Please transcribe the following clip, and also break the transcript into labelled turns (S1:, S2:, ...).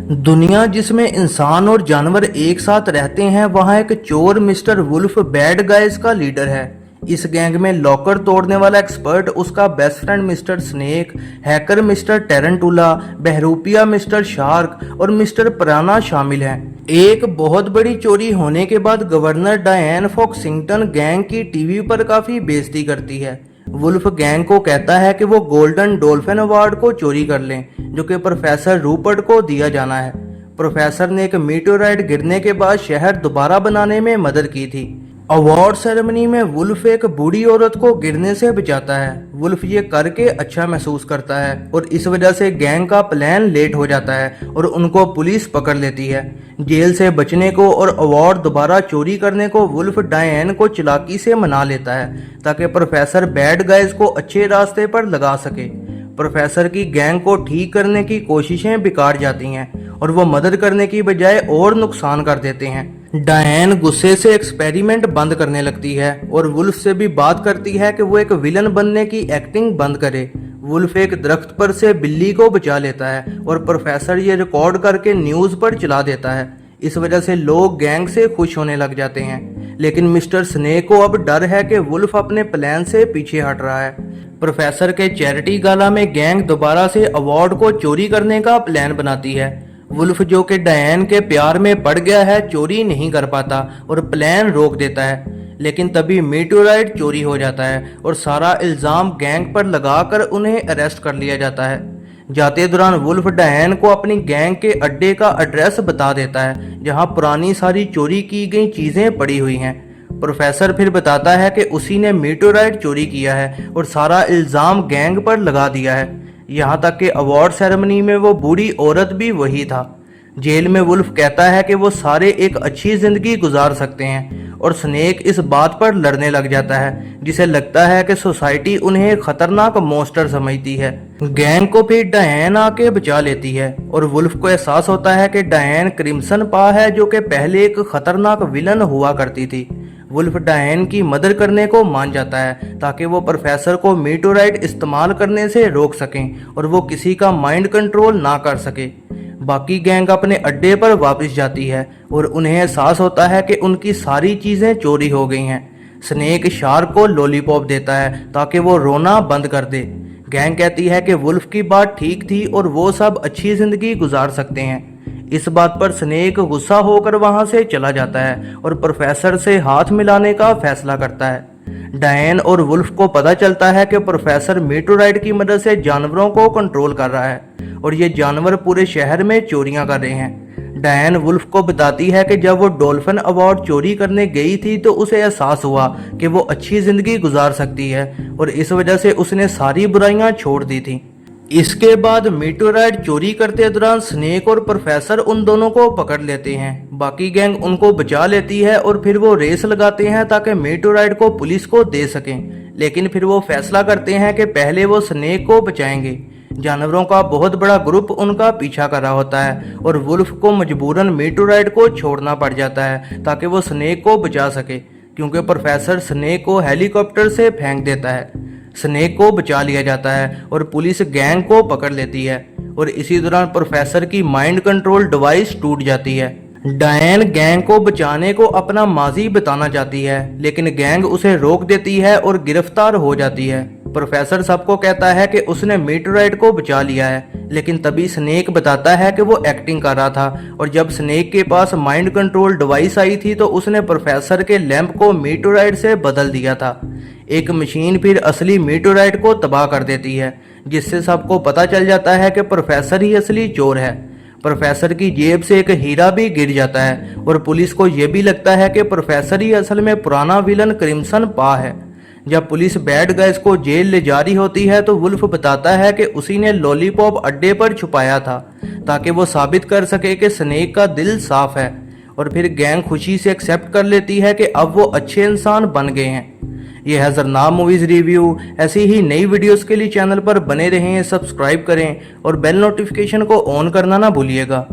S1: दुनिया जिसमें इंसान और जानवर एक साथ रहते हैं, वहाँ एक चोर मिस्टर वुल्फ बैड गाइज का लीडर है। इस गैंग में लॉकर तोड़ने वाला एक्सपर्ट, उसका best friend mister snake, hacker mister tarantula, बहरूपिया मिस्टर शार्क और मिस्टर पिराना शामिल हैं। एक बहुत बड़ी चोरी होने के बाद गवर्नर डायन फॉक्सिंगटन गैंग की टीवी पर काफी बेइज्जती करती है। वुल्फ गैंग को कहता है कि वो गोल्डन डॉल्फिन अवार्ड को चोरी कर लें, जो कि प्रोफेसर रूपर्ट को दिया जाना है। प्रोफेसर ने एक मीटेओराइट गिरने के बाद शहर दोबारा बनाने में मदद की थी। अवार्ड सेरेमनी में वुल्फ एक बूढ़ी औरत को गिरने से बचाता है। वुल्फ ये करके अच्छा महसूस करता है और इस वजह से गैंग का प्लान लेट हो जाता है और उनको पुलिस पकड़ लेती है। जेल से बचने को और अवार्ड दोबारा चोरी करने को वुल्फ डायन को चालाकी से मना लेता है, ताकि प्रोफेसर बैड गाइज को अच्छे रास्ते पर लगा सके। प्रोफेसर की गैंग को ठीक करने की कोशिशें बेकार जाती हैं और वो मदद करने की बजाय और नुकसान कर देते हैं। डायन गुस्से से एक्सपेरिमेंट बंद करने लगती है और वुल्फ से भी बात करती है कि वो एक विलन बनने की एक्टिंग बंद करे। वुल्फ एक दरख्त पर से बिल्ली को बचा लेता है और प्रोफेसर ये रिकॉर्ड करके न्यूज पर चला देता है। इस वजह से लोग गैंग से खुश होने लग जाते हैं, लेकिन मिस्टर स्नेक को अब डर है कि वुल्फ अपने प्लान से पीछे हट रहा है। प्रोफेसर के चैरिटी गाला में गैंग दोबारा से अवार्ड को चोरी करने का प्लान बनाती है। वुल्फ, जो कि डायन के प्यार में पड़ गया है, चोरी नहीं कर पाता और प्लान रोक देता है। लेकिन तभी मीटेओराइट चोरी हो जाता है और सारा इल्जाम गैंग पर लगाकर उन्हें अरेस्ट कर लिया जाता है। जाते दौरान वुल्फ डायन को अपनी गैंग के अड्डे का एड्रेस बता देता है, जहां पुरानी सारी चोरी की गई चीजें पड़ी हुई हैं। प्रोफेसर फिर बताता है कि उसी ने मीटेओराइट चोरी किया है और सारा इल्जाम गैंग पर लगा दिया है। यहाँ तक कि अवार्ड सेरेमनी में वो बूढ़ी औरत भी वही था। जेल में वुल्फ कहता है कि वो सारे एक अच्छी जिंदगी गुजार सकते हैं और स्नेक इस बात पर लड़ने लग जाता है, जिसे लगता है कि सोसाइटी उन्हें खतरनाक मॉन्स्टर समझती है। गैंग को फिर डायन आके बचा लेती है और वुल्फ को एहसास होता है कि डायन क्रिम्सन पा है, जो कि पहले एक खतरनाक विलन हुआ करती थी। वुल्फ डायन की मदद करने को मान जाता है, ताकि वो प्रोफेसर को मीटेओराइट इस्तेमाल करने से रोक सकें और वो किसी का माइंड कंट्रोल ना कर सके। बाकी गैंग अपने अड्डे पर वापस जाती है और उन्हें एहसास होता है कि उनकी सारी चीजें चोरी हो गई हैं। स्नेक शार्क को लॉलीपॉप देता है ताकि वो रोना बंद कर दे। गैंग कहती है कि वुल्फ की बात ठीक थी और वो सब अच्छी जिंदगी गुजार सकते हैं। इस बात पर स्नेक गुस्सा होकर वहां से चला जाता है और प्रोफेसर से हाथ मिलाने का फैसला करता है। डायन और वुल्फ को पता चलता है कि प्रोफेसर मीटेओराइट की मदद से जानवरों को कंट्रोल कर रहा है और ये जानवर पूरे शहर में चोरियां कर रहे हैं। डायन वुल्फ को बताती है कि जब वो डॉल्फिन अवार्ड चोरी करने गई थी तो उसे एहसास हुआ कि वो अच्छी जिंदगी गुजार सकती है और इस वजह से उसने सारी बुराइयां छोड़ दी थी। इसके बाद मीटेओराइट चोरी करते दौरान स्नेक और प्रोफेसर उन दोनों को पकड़ लेते हैं। बाकी गैंग उनको बचा लेती है और फिर वो रेस लगाते हैं ताकि मीटेओराइट को पुलिस को दे सकें, लेकिन फिर वो फैसला करते हैं कि पहले वो स्नेक को बचाएंगे। जानवरों का बहुत बड़ा ग्रुप उनका पीछा कर रहा होता है और वुल्फ को मजबूरन मीटेओराइट को छोड़ना पड़ जाता है ताकि वो स्नेक को बचा सके, क्योंकि प्रोफेसर स्नेक को हेलीकॉप्टर से फेंक देता है। स्नेक को बचा लिया जाता है और पुलिस गैंग को पकड़ लेती है और इसी दौरान प्रोफेसर की माइंड कंट्रोल डिवाइस टूट जाती है। डायन गैंग को बचाने को अपना माजी बताना चाहती है, लेकिन गैंग उसे रोक देती है और गिरफ्तार हो जाती है। प्रोफेसर सबको कहता है कि उसने मीटेओराइट को बचा लिया है, लेकिन तभी स्नेक बताता है कि वो एक्टिंग कर रहा था और जब स्नेक के पास माइंड कंट्रोल डिवाइस आई थी तो उसने प्रोफेसर के लैंप को मीटेओराइट से बदल दिया था। एक मशीन फिर असली मीटेओराइट को तबाह कर देती है, जिससे सबको पता चल जाता है कि प्रोफेसर ही असली चोर है। प्रोफेसर की जेब से एक हीरा भी गिर जाता है और पुलिस को यह भी लगता है कि प्रोफेसर ही असल में पुराना विलन क्रिम्सन पा है। जब पुलिस बैड गाइज को जेल ले जा रही होती है तो वुल्फ बताता है कि उसी ने लॉलीपॉप अड्डे पर छुपाया था ताकि वो साबित कर सके कि स्नेक का दिल साफ है, और फिर गैंग खुशी से एक्सेप्ट कर लेती है कि अब वो अच्छे इंसान बन गए हैं। ये है जरना मूवीज रिव्यू। ऐसी ही नई वीडियोस के लिए चैनल पर बने रहें, सब्सक्राइब करें और बेल नोटिफिकेशन को ऑन करना ना भूलिएगा।